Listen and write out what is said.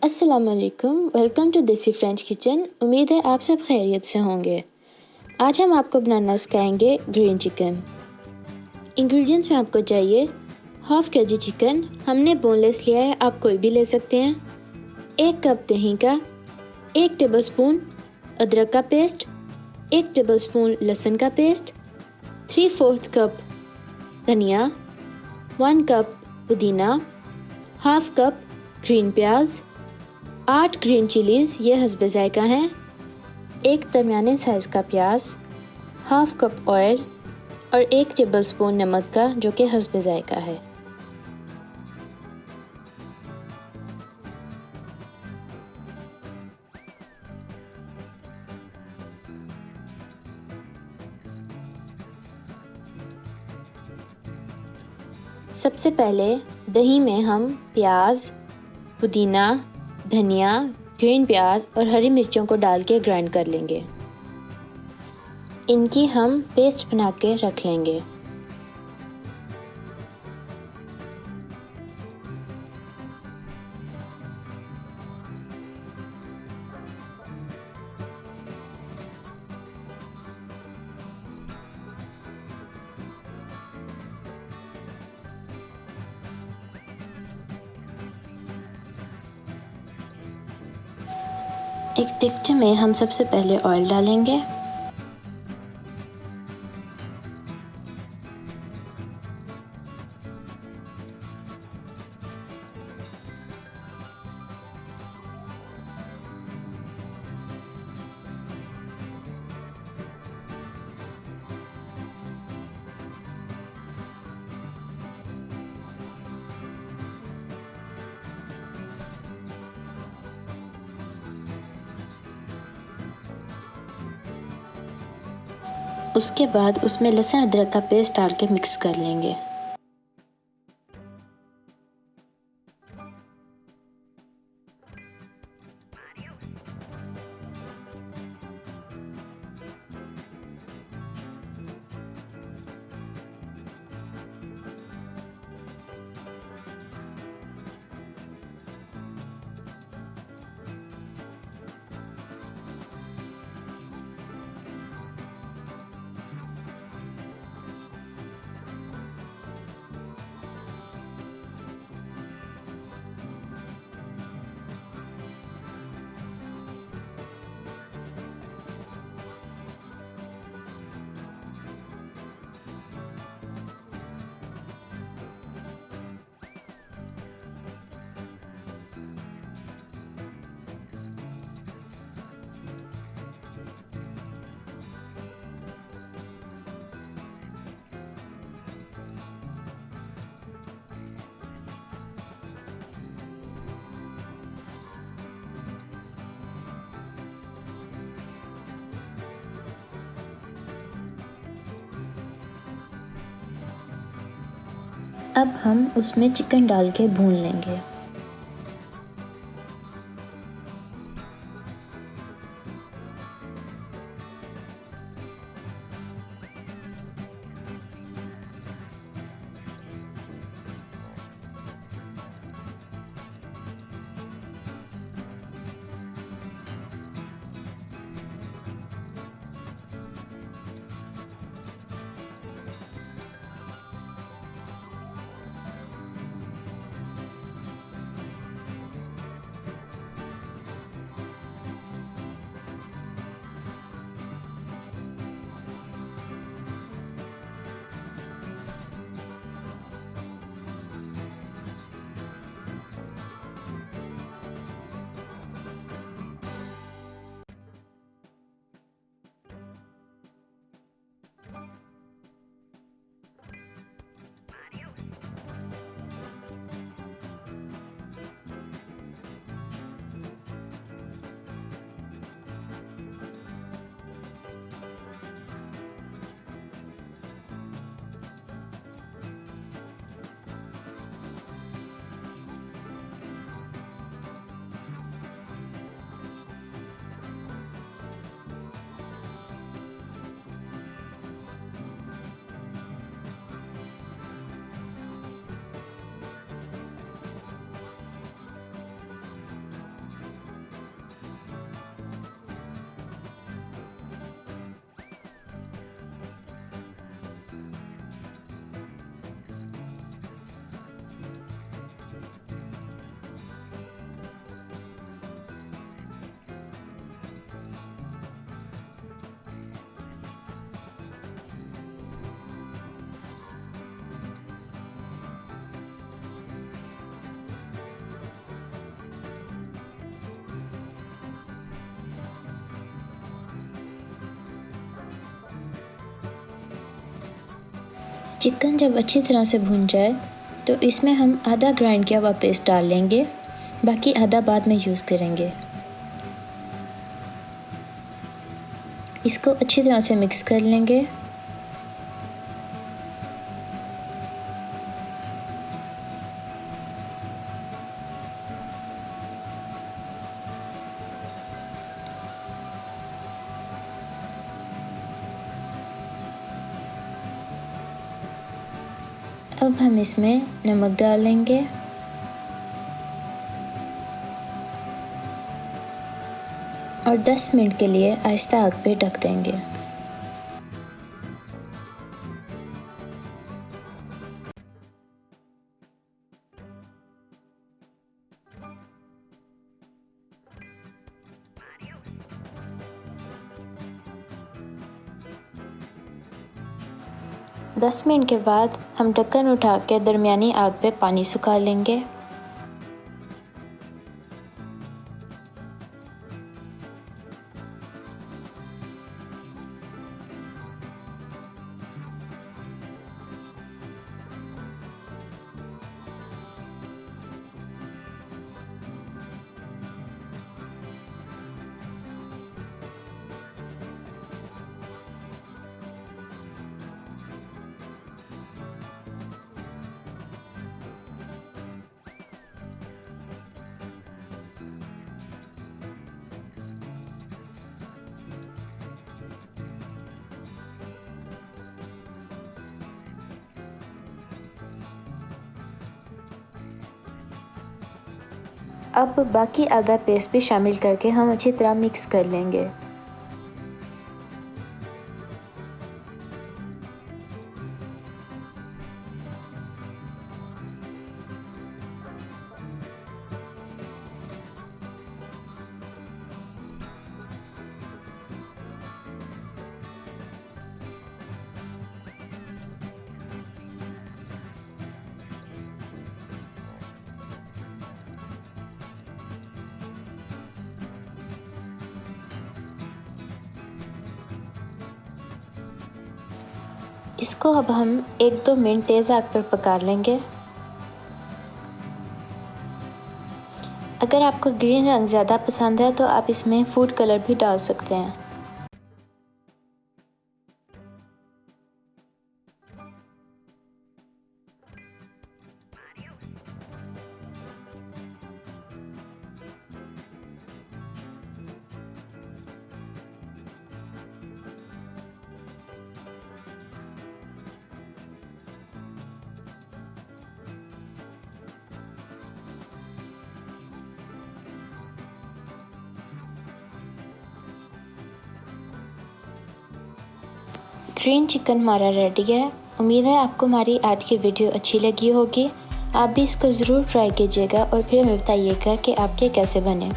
अस्सलामुअलैकुम, welcome to देसी French kitchen. उम्मीद है आप सब खैरियत से होंगे। आज हम आपको बनाना सिखाएंगे ग्रीन चिकन। इंग्रेडिएंट्स में आपको चाहिए हाफ केजी चिकन, हमने बोनलेस लिया है, आप कोई भी ले सकते हैं। 1 कप दही का, 1 टेबलस्पून अदरक का पेस्ट, 1 टेबलस्पून लहसुन का पेस्ट, 3/4 कप धनिया, 1 कप पुदीना, हाफ कप ग्रीन प्याज, 8 ग्रीन चिलीज़, ये हस्बे ज़ायका हैं, 1 दरमियाने साइज़ का प्याज, हाफ कप ऑयल और 1 टेबलस्पून नमक का, जो कि हस्बे ज़ायका है। सबसे पहले दही में हम प्याज, पुदीना, धनिया, ग्रीन प्याज और हरी मिर्चों को डाल के ग्राइंड कर लेंगे। इनकी हम पेस्ट बना के रख लेंगे। एक देगचे में हम सबसे पहले ऑयल डालेंगे। उसके बाद उसमें लहसुन अदरक का पेस्ट डाल के मिक्स कर लेंगे। अब हम उसमें चिकन डाल के भून लेंगे। चिकन जब अच्छी तरह से भून जाए तो इसमें हम आधा ग्राइंड किया हुआ पेस्ट डाल लेंगे, बाकी आधा बाद में यूज़ करेंगे। इसको अच्छी तरह से मिक्स कर लेंगे। अब हम इसमें नमक डालेंगे और 10 मिनट के लिए आहिस्ता आग पे ढक देंगे। दस मिनट के बाद हम ढक्कन उठा के दरमियानी आग पे पानी सुखा लेंगे। अब बाकी आधा पेस्ट भी शामिल करके हम अच्छी तरह मिक्स कर लेंगे। इसको अब हम 1-2 मिनट तेज़ आग पर पका लेंगे। अगर आपको ग्रीन रंग ज़्यादा पसंद है तो आप इसमें फूड कलर भी डाल सकते हैं। ग्रीन चिकन हमारा रेडी है। उम्मीद है आपको हमारी आज की वीडियो अच्छी लगी होगी। आप भी इसको ज़रूर ट्राई कीजिएगा और फिर हमें बताइएगा कि आपके कैसे बने।